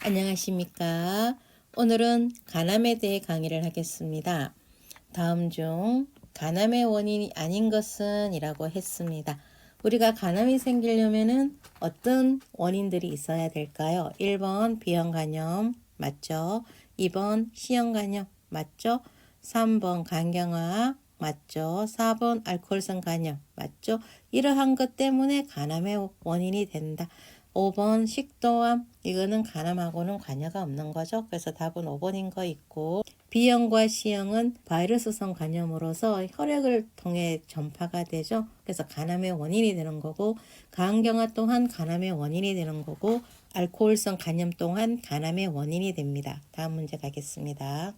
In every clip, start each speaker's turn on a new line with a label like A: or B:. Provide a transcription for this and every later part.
A: 안녕하십니까. 오늘은 간암에 대해 강의를 하겠습니다. 다음 중 간암의 원인이 아닌 것은 이라고 했습니다. 우리가 간암이 생기려면은 어떤 원인들이 있어야 될까요? 1번 비형간염 맞죠? 2번 C형간염 맞죠? 3번 간경화 맞죠? 4번 알코올성 간염 맞죠? 이러한 것 때문에 간암의 원인이 된다. 5번 식도암 이거는 간암하고는 관여가 없는 거죠. 그래서 답은 5번인 거 있고 B형과 C형은 바이러스성 간염으로서 혈액을 통해 전파가 되죠. 그래서 간암의 원인이 되는 거고 간경화 또한 간암의 원인이 되는 거고 알코올성 간염 또한 간암의 원인이 됩니다. 다음 문제 가겠습니다.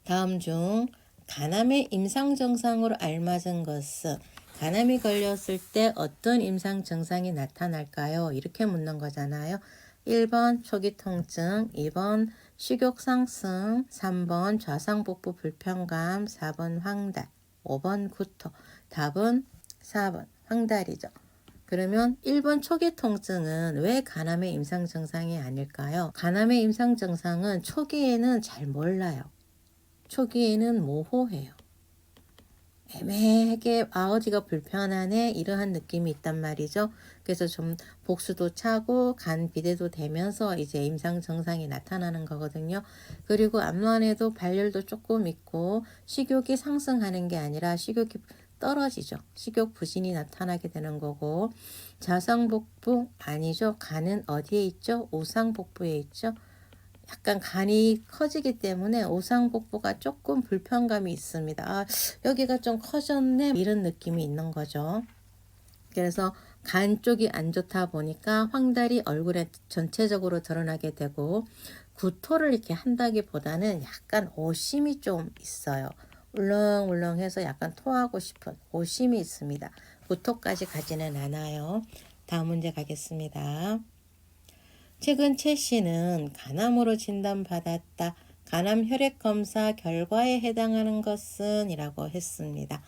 A: 다음 중 간암의 임상 증상으로 알맞은 것은 간암이 걸렸을 때 어떤 임상 증상이 나타날까요? 이렇게 묻는 거잖아요. 1번 초기 통증, 2번 식욕 상승, 3번 좌상복부 불편감, 4번 황달, 5번 구토. 답은 4번 황달이죠. 그러면 1번 초기 통증은 왜 간암의 임상 증상이 아닐까요? 간암의 임상 증상은 초기에는 잘 몰라요. 초기에는 모호해요. 애매하게 어디가 불편하네 이러한 느낌이 있단 말이죠. 그래서 좀 복수도 차고 간 비대도 되면서 이제 임상 증상이 나타나는 거거든요. 그리고 암만해도 발열도 조금 있고 식욕이 상승하는 게 아니라 식욕이 떨어지죠. 식욕 부진이 나타나게 되는 거고 좌상복부 아니죠. 간은 어디에 있죠? 우상복부에 있죠. 약간 간이 커지기 때문에 오상복부가 조금 불편감이 있습니다. 아, 여기가 좀 커졌네 이런 느낌이 있는 거죠. 그래서 간 쪽이 안 좋다 보니까 황달이 얼굴에 전체적으로 드러나게 되고 구토를 이렇게 한다기보다는 약간 오심이 좀 있어요. 울렁울렁해서 약간 토하고 싶은 오심이 있습니다. 구토까지 가지는 않아요. 다음 문제 가겠습니다. 최근 최 씨는 간암으로 진단받았다. 간암 혈액 검사 결과에 해당하는 것은 이라고 했습니다.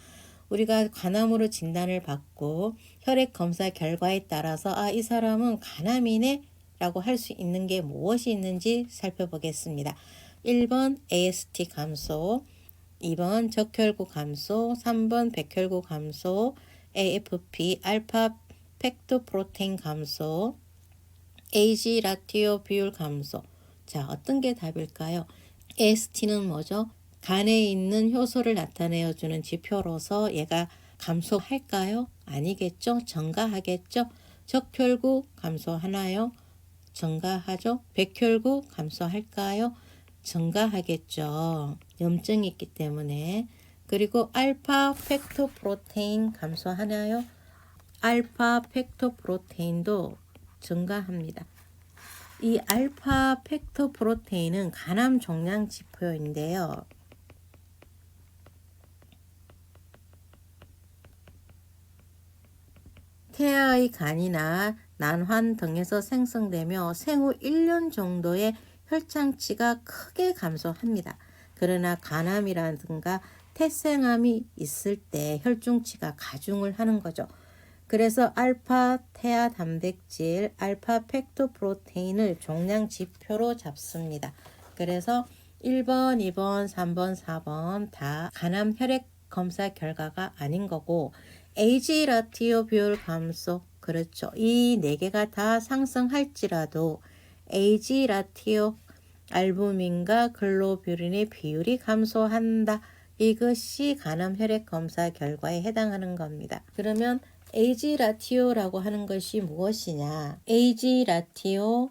A: 우리가 간암으로 진단을 받고 혈액 검사 결과에 따라서 이 사람은 간암이네 라고 할 수 있는 게 무엇이 있는지 살펴보겠습니다. 1번 AST 감소, 2번 적혈구 감소, 3번 백혈구 감소, AFP 알파 팩토프로테인 감소, AG 라티오 비율 감소. 자, 어떤 게 답일까요? AST는 뭐죠? 간에 있는 효소를 나타내어 주는 지표로서 얘가 감소할까요? 아니겠죠? 증가하겠죠? 적혈구 감소하나요? 증가하죠? 백혈구 감소할까요? 증가하겠죠. 염증이 있기 때문에. 그리고 알파 팩토프로테인 감소하나요? 알파 팩토프로테인도 증가합니다. 이 알파 팩토 프로테인은 간암 종양 지표인데요. 태아의 간이나 난환 등에서 생성되며 생후 1년 정도의 혈장치가 크게 감소합니다. 그러나 간암이라든가 태생암이 있을 때 혈중치가 가중을 하는 거죠. 그래서 알파 태아 단백질, 알파 팩토 프로테인을 종양 지표로 잡습니다. 그래서 1번, 2번, 3번, 4번 다 간암 혈액 검사 결과가 아닌 거고 AG 라티오 비율 감소 그렇죠. 이 네 개가 다 상승할지라도 AG 라티오 알부민과 글로뷰린의 비율이 감소한다. 이것이 간암 혈액 검사 결과에 해당하는 겁니다. 그러면 AG 라티오라고 하는 것이 무엇이냐? AG 라티오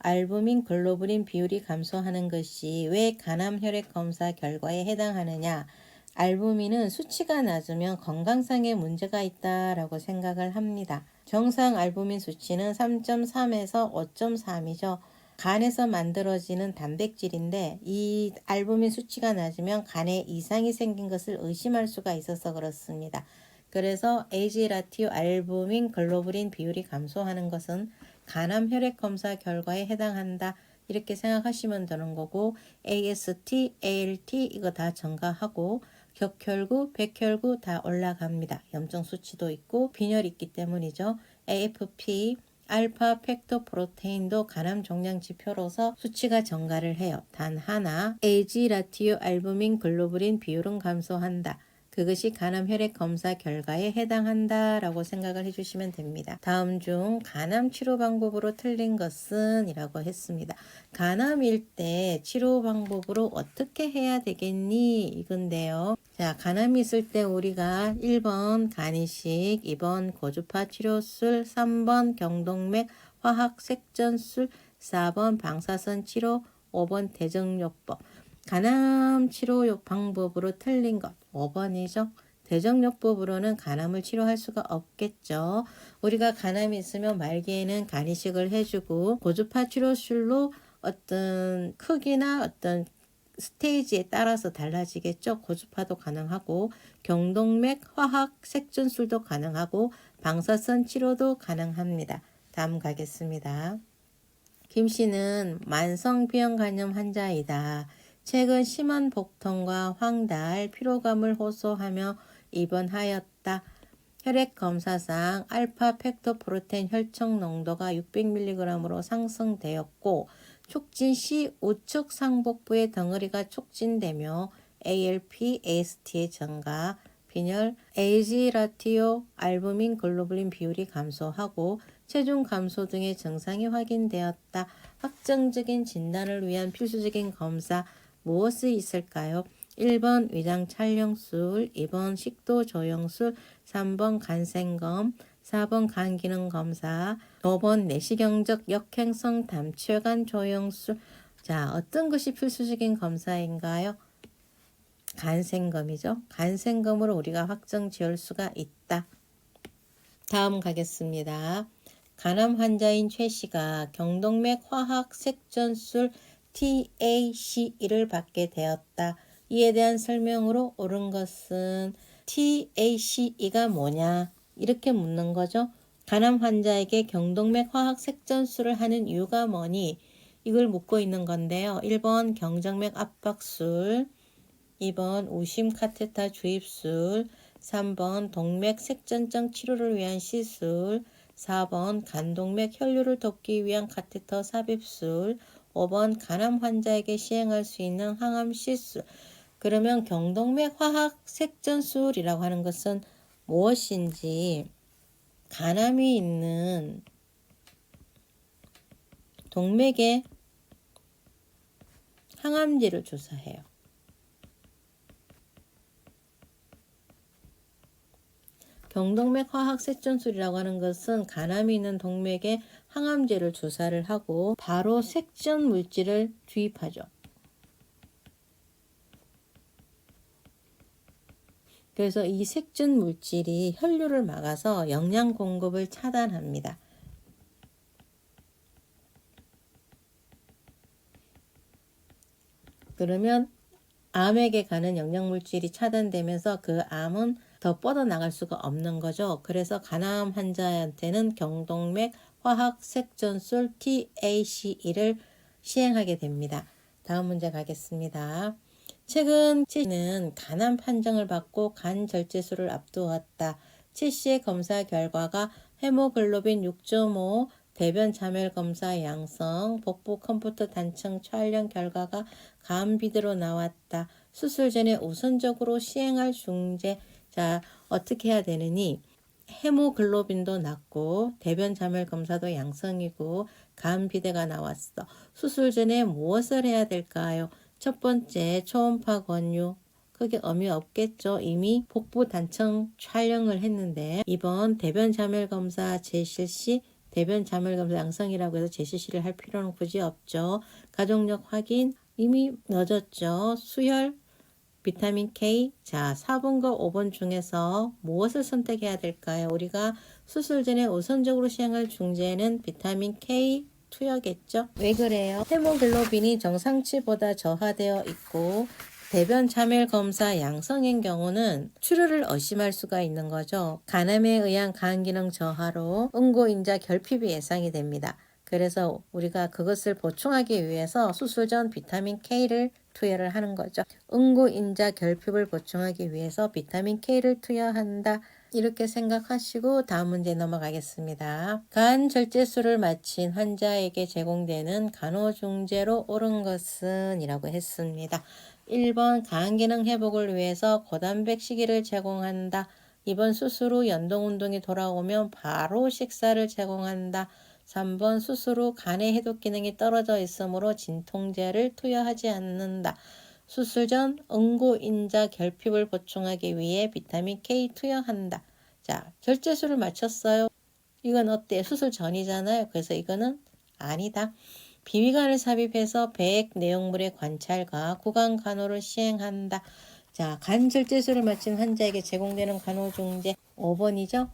A: 알부민 글로불린 비율이 감소하는 것이 왜 간암 혈액 검사 결과에 해당하느냐? 알부민은 수치가 낮으면 건강상의 문제가 있다라고 생각을 합니다. 정상 알부민 수치는 3.3에서 5.3이죠. 간에서 만들어지는 단백질인데 이 알부민 수치가 낮으면 간에 이상이 생긴 것을 의심할 수가 있어서 그렇습니다. 그래서 AG 라티오 알부민 글로불린 비율이 감소하는 것은 간암 혈액 검사 결과에 해당한다. 이렇게 생각하시면 되는 거고 AST, ALT 이거 다 증가하고 적혈구, 백혈구 다 올라갑니다. 염증 수치도 있고 빈혈이 있기 때문이죠. AFP, 알파 팩토프로테인도 간암 종양 지표로서 수치가 증가를 해요. 단 하나, 에이지 라티오 알부민 글로불린 비율은 감소한다. 그것이 간암 혈액 검사 결과에 해당한다 라고 생각을 해주시면 됩니다. 다음 중 간암 치료 방법으로 틀린 것은 이라고 했습니다. 간암일 때 치료 방법으로 어떻게 해야 되겠니? 이건데요. 자, 간암이 있을 때 우리가 1번 간이식, 2번 고주파 치료술, 3번 경동맥 화학 색전술, 4번 방사선 치료, 5번 대정요법. 간암 치료 방법으로 틀린 것 5번이죠. 대정요법으로는 간암을 치료할 수가 없겠죠. 우리가 간암이 있으면 말기에는 간이식을 해주고 고주파 치료술로 어떤 크기나 어떤 스테이지에 따라서 달라지겠죠. 고주파도 가능하고 경동맥 화학 색전술도 가능하고 방사선 치료도 가능합니다. 다음 가겠습니다. 김 씨는 만성비형 간염 환자이다. 최근 심한 복통과 황달, 피로감을 호소하며 입원하였다. 혈액 검사상 알파 팩토프로테인 혈청 농도가 600mg으로 상승되었고 촉진 시 우측 상복부의 덩어리가 촉진되며 ALP, AST의 증가, 빈혈, 에이지 라티오, 알부민 글로불린 비율이 감소하고 체중 감소 등의 증상이 확인되었다. 확정적인 진단을 위한 필수적인 검사 무엇이 있을까요? 1번 위장 촬영술, 2번 식도 조영술, 3번 간생검, 4번 간기능 검사, 5번 내시경적 역행성 담취혈관 조영술. 자, 어떤 것이 필수적인 검사인가요? 간생검이죠. 간생검으로 우리가 확정 지을 수가 있다. 다음 가겠습니다. 간암 환자인 최 씨가 경동맥 화학 색전술 TACE를 받게 되었다. 이에 대한 설명으로 옳은 것은 TACE가 뭐냐? 이렇게 묻는 거죠. 간암 환자에게 경동맥 화학 색전술을 하는 이유가 뭐니? 이걸 묻고 있는 건데요. 1번 경정맥 압박술, 2번 우심 카테터 주입술, 3번 동맥 색전증 치료를 위한 시술, 4번 간동맥 혈류를 돕기 위한 카테터 삽입술, 5번 간암 환자에게 시행할 수 있는 항암 시술. 그러면 경동맥 화학 색전술이라고 하는 것은 무엇인지 간암이 있는 동맥의 항암제를 조사해요. 경동맥 화학 색전술이라고 하는 것은 간암이 있는 동맥에 항암제를 주사를 하고 바로 색전 물질을 주입하죠. 그래서 이 색전 물질이 혈류를 막아서 영양 공급을 차단합니다. 그러면 암에게 가는 영양 물질이 차단되면서 그 암은 더 뻗어나갈 수가 없는 거죠. 그래서 간암 환자한테는 경동맥 화학 색전술 TACE를 시행하게 됩니다. 다음 문제 가겠습니다. 최근 최 씨는 간암 판정을 받고 간 절제술을 앞두었다. 최 씨의 검사 결과가 헤모글로빈 6.5, 대변 자멸 검사 양성, 복부 컴퓨터 단층 촬영 결과가 간 비대로 나왔다. 수술 전에 우선적으로 시행할 중재. 자, 어떻게 해야 되느니? 헤모글로빈도 낮고 대변 자멸 검사도 양성이고 간 비대가 나왔어. 수술 전에 무엇을 해야 될까요? 첫 번째, 초음파 권유. 그게 의미 없겠죠. 이미 복부 단층 촬영을 했는데. 2번, 대변 자멸 검사 재실시. 대변 자멸 검사 양성이라고 해서 재실시를 할 필요는 굳이 없죠. 가족력 확인 이미 늦었죠. 수혈, 비타민 K. 자, 4번과 5번 중에서 무엇을 선택해야 될까요? 우리가 수술 전에 우선적으로 시행할 중재는 비타민 K 투여겠죠. 왜 그래요? 헤모글로빈이 정상치보다 저하되어 있고 대변 자멸 검사 양성인 경우는 출혈을 의심할 수가 있는 거죠. 간암에 의한 간 기능 저하로 응고인자 결핍이 예상이 됩니다. 그래서 우리가 그것을 보충하기 위해서 수술 전 비타민 K를 투여를 하는 거죠. 응고인자 결핍을 보충하기 위해서 비타민 K를 투여한다. 이렇게 생각하시고 다음 문제 넘어가겠습니다. 간 절제술을 마친 환자에게 제공되는 간호중재로 옳은 것은 이라고 했습니다. 1번 간 기능 회복을 위해서 고단백 식이를 제공한다. 2번 수술 후 연동운동이 돌아오면 바로 식사를 제공한다. 3번 수술 후 간의 해독 기능이 떨어져 있으므로 진통제를 투여하지 않는다. 수술 전 응고인자 결핍을 보충하기 위해 비타민 K 투여한다. 자, 절제술을 마쳤어요. 이건 어때? 수술 전이잖아요. 그래서 이거는 아니다. 비위관을 삽입해서 배액 내용물의 관찰과 구강 간호를 시행한다. 자, 간 절제술을 마친 환자에게 제공되는 간호중재 5번이죠.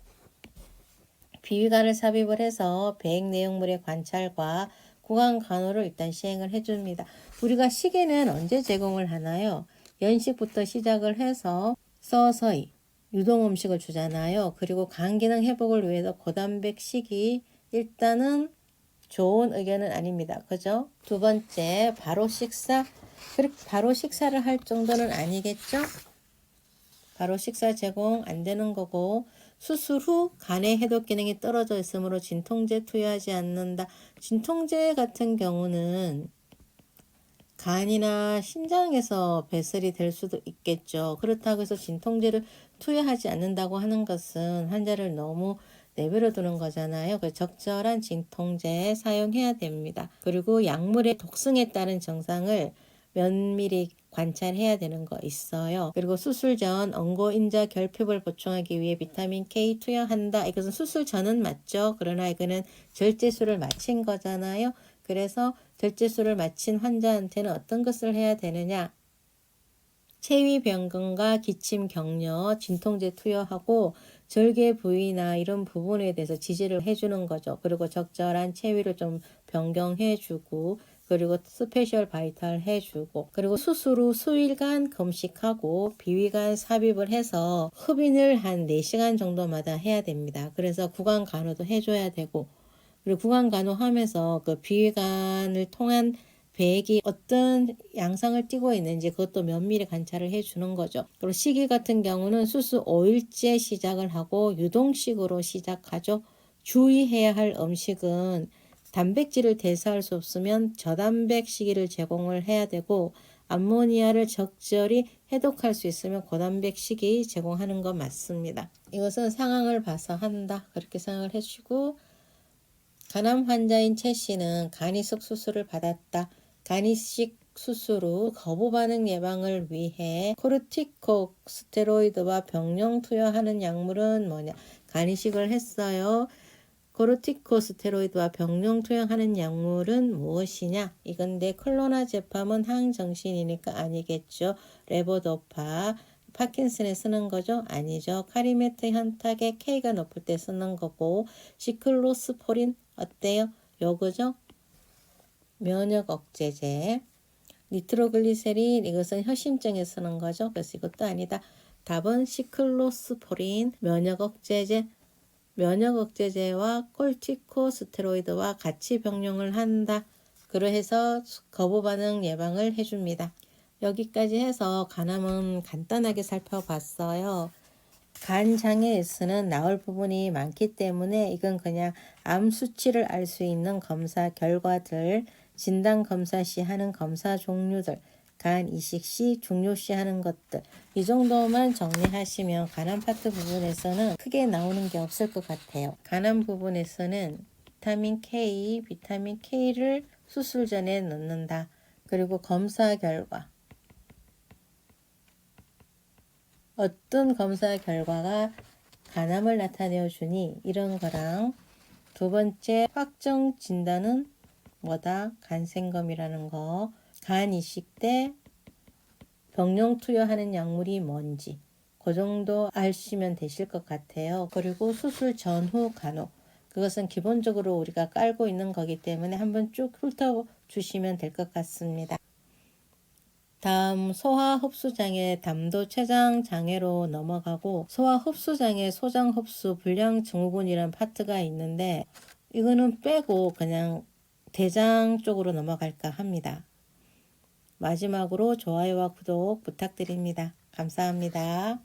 A: 비위관을 삽입을 해서 배액 내용물의 관찰과 구강 간호를 일단 시행을 해줍니다. 우리가 시계는 언제 제공을 하나요? 연식부터 시작을 해서 서서히 유동 음식을 주잖아요. 그리고 간 기능 회복을 위해서 고단백 식이 일단은 좋은 의견은 아닙니다. 그죠? 두 번째, 바로 식사. 바로 식사를 할 정도는 아니겠죠? 바로 식사 제공 안 되는 거고, 수술 후 간의 해독 기능이 떨어져 있으므로 진통제 투여하지 않는다. 진통제 같은 경우는 간이나 신장에서 배설이 될 수도 있겠죠. 그렇다고 해서 진통제를 투여하지 않는다고 하는 것은 환자를 너무 내버려 두는 거잖아요. 그래서 적절한 진통제 사용해야 됩니다. 그리고 약물의 독성에 따른 증상을 면밀히 관찰해야 되는 거 있어요. 그리고 수술 전 응고인자 결핍을 보충하기 위해 비타민 K 투여한다. 이것은 수술 전은 맞죠. 그러나 이거는 절제술을 마친 거잖아요. 그래서 절제술을 마친 환자한테는 어떤 것을 해야 되느냐? 체위 변경과 기침 격려, 진통제 투여하고 절개 부위나 이런 부분에 대해서 지지를 해주는 거죠. 그리고 적절한 체위를 좀 변경해주고, 그리고 스페셜 바이탈 해주고, 그리고 수술 후 수일간 금식하고 비위관 삽입을 해서 흡인을 한 4시간 정도마다 해야 됩니다. 그래서 구강 간호도 해줘야 되고, 그리고 구강 간호하면서 그 비위관을 통한 배액이 어떤 양상을 띠고 있는지 그것도 면밀히 관찰을 해주는 거죠. 그리고 시기 같은 경우는 수술 5일째 시작을 하고 유동식으로 시작하죠. 주의해야 할 음식은 단백질을 대사할 수 없으면 저단백 식이를 제공을 해야 되고, 암모니아를 적절히 해독할 수 있으면 고단백 식이 제공하는 건 맞습니다. 이것은 상황을 봐서 한다. 그렇게 생각을 해주고, 간암 환자인 최 씨는 간이식 수술을 받았다. 간이식 수술 후 거부 반응 예방을 위해 코르티코스테로이드와 병용 투여하는 약물은 뭐냐? 간이식을 했어요. 코르티코스테로이드와 병용 투여하는 약물은 무엇이냐? 이건데 클로나제팜은 항정신이니까 아니겠죠. 레보도파, 파킨슨에 쓰는 거죠? 아니죠. 카리메트 현탁에 K가 높을 때 쓰는 거고, 시클로스포린 어때요? 요거죠? 면역 억제제. 니트로글리세린 이것은 혈심증에 쓰는 거죠. 그래서 이것도 아니다. 답은 시클로스포린 면역 억제제. 면역 억제제와 콜티코스테로이드와 같이 병용을 한다. 그래서 거부 반응 예방을 해줍니다. 여기까지 해서 간암은 간단하게 살펴봤어요. 간장에서는 나올 부분이 많기 때문에 이건 그냥 암 수치를 알 수 있는 검사 결과들, 진단 검사 시 하는 검사 종류들, 간 이식 시, 중요 시 하는 것들, 이 정도만 정리하시면 간암 파트 부분에서는 크게 나오는 게 없을 것 같아요. 간암 부분에서는 비타민 K를 수술 전에 넣는다. 그리고 검사 결과, 어떤 검사 결과가 간암을 나타내어 주니 이런 거랑, 두 번째 확정 진단은 뭐다? 간생검이라는 거, 간 이식 때 병용 투여하는 약물이 뭔지 그 정도 아시면 되실 것 같아요. 그리고 수술 전후 간호, 그것은 기본적으로 우리가 깔고 있는 거기 때문에 한번 쭉 훑어주시면 될 것 같습니다. 다음 소화 흡수장애 담도 췌장 장애로 넘어가고, 소화 흡수장애 소장 흡수 불량 증후군이란 파트가 있는데 이거는 빼고 그냥 대장 쪽으로 넘어갈까 합니다. 마지막으로 좋아요와 구독 부탁드립니다. 감사합니다.